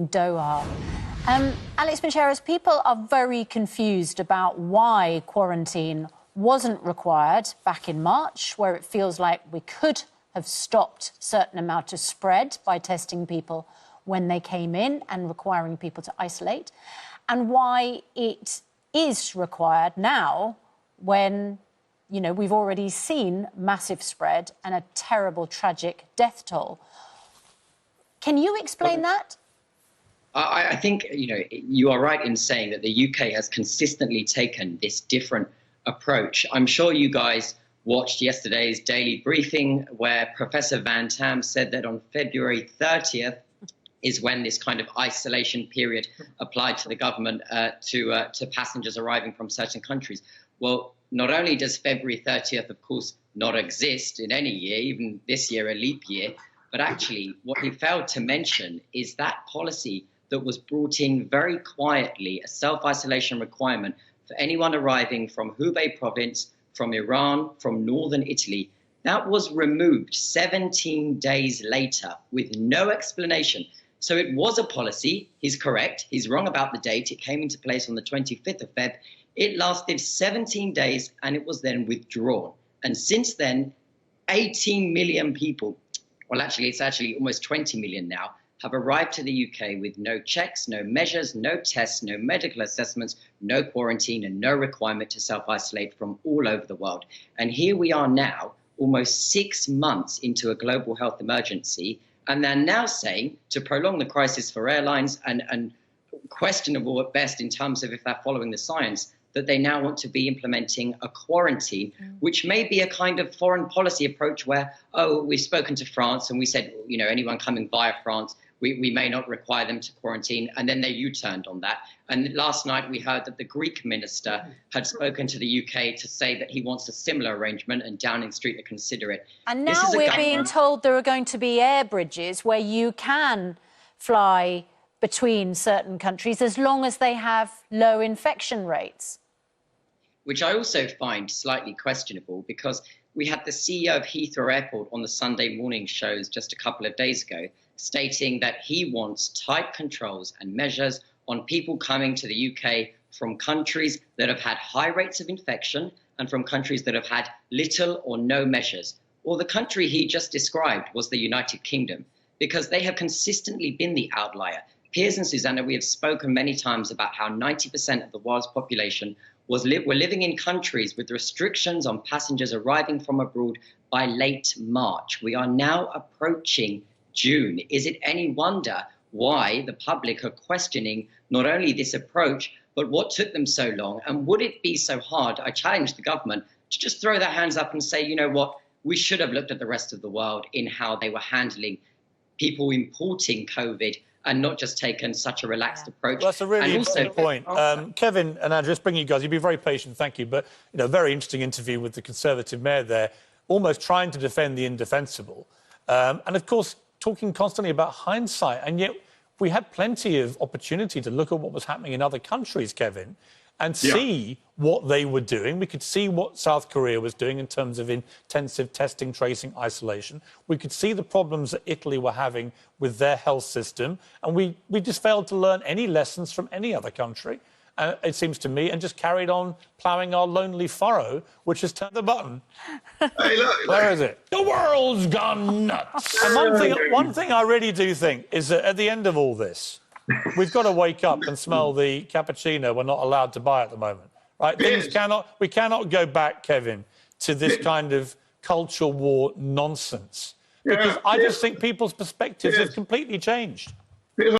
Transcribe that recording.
Doha. Alex Macheras, people are very confused about why quarantine wasn't required back in March, where it feels like we could have stopped a certain amount of spread by testing people when they came in and requiring people to isolate, and why it is required now when, you know, we've already seen massive spread and a terrible, tragic death toll. Can you explain that? I think, you are right in saying that the UK has consistently taken this different approach. I'm sure you guys watched yesterday's daily briefing where Professor Van Tam said that on February 30th is when this kind of isolation period applied to the government to passengers arriving from certain countries. Well, not only does February 30th, of course, not exist in any year, even this year a leap year, but actually what he failed to mention is that policy that was brought in very quietly, a self-isolation requirement for anyone arriving from Hubei province, from Iran, from northern Italy. That was removed 17 days later with no explanation. So it was a policy, he's correct, he's wrong about the date, it came into place on the 25th of Feb. It lasted 17 days and it was then withdrawn. And since then, 18 million people, well, actually, it's actually almost 20 million now, have arrived to the UK with no checks, no measures, no tests, no medical assessments, no quarantine, and no requirement to self-isolate from all over the world. And here we are now, almost 6 months into a global health emergency, and they're now saying to prolong the crisis for airlines and questionable at best in terms of if they're following the science, that they now want to be implementing a quarantine, which may be a kind of foreign policy approach where, oh, we've spoken to France and we said, anyone coming via France, we may not require them to quarantine. And then they U-turned on that. And last night we heard that the Greek minister had spoken to the UK to say that he wants a similar arrangement and Downing Street to consider it. And now we're being told there are going to be air bridges where you can fly between certain countries as long as they have low infection rates. Which I also find slightly questionable, because we had the CEO of Heathrow Airport on the Sunday morning shows just a couple of days ago stating that he wants tight controls and measures on people coming to the UK from countries that have had high rates of infection and from countries that have had little or no measures. Well, the country he just described was the United Kingdom, because they have consistently been the outlier. Piers and Susanna, we have spoken many times about how 90% of the world's population were living in countries with restrictions on passengers arriving from abroad by late March. We are now approaching June. Is it any wonder why the public are questioning not only this approach, but what took them so long? And would it be so hard, I challenge the government, to just throw their hands up and say, you know what, we should have looked at the rest of the world in how they were handling people importing COVID and not just taken such a relaxed approach. Well, that's a really interesting point. Kevin and Andrew, just bring you guys, you've been very patient, thank you, but, very interesting interview with the Conservative mayor there, almost trying to defend the indefensible. And, of course, talking constantly about hindsight, and yet we had plenty of opportunity to look at what was happening in other countries, Kevin, and see what they were doing. We could see what South Korea was doing in terms of intensive testing, tracing, isolation. We could see the problems that Italy were having with their health system. And we just failed to learn any lessons from any other country, it seems to me, and just carried on ploughing our lonely furrow, which has turned the button. Hey, look. Where is it? The world's gone nuts. And one thing I really do think is that at the end of all this, we've got to wake up and smell the cappuccino we're not allowed to buy at the moment, right? We cannot go back, Kevin, to this kind of culture war nonsense, because I just think people's perspectives have completely changed.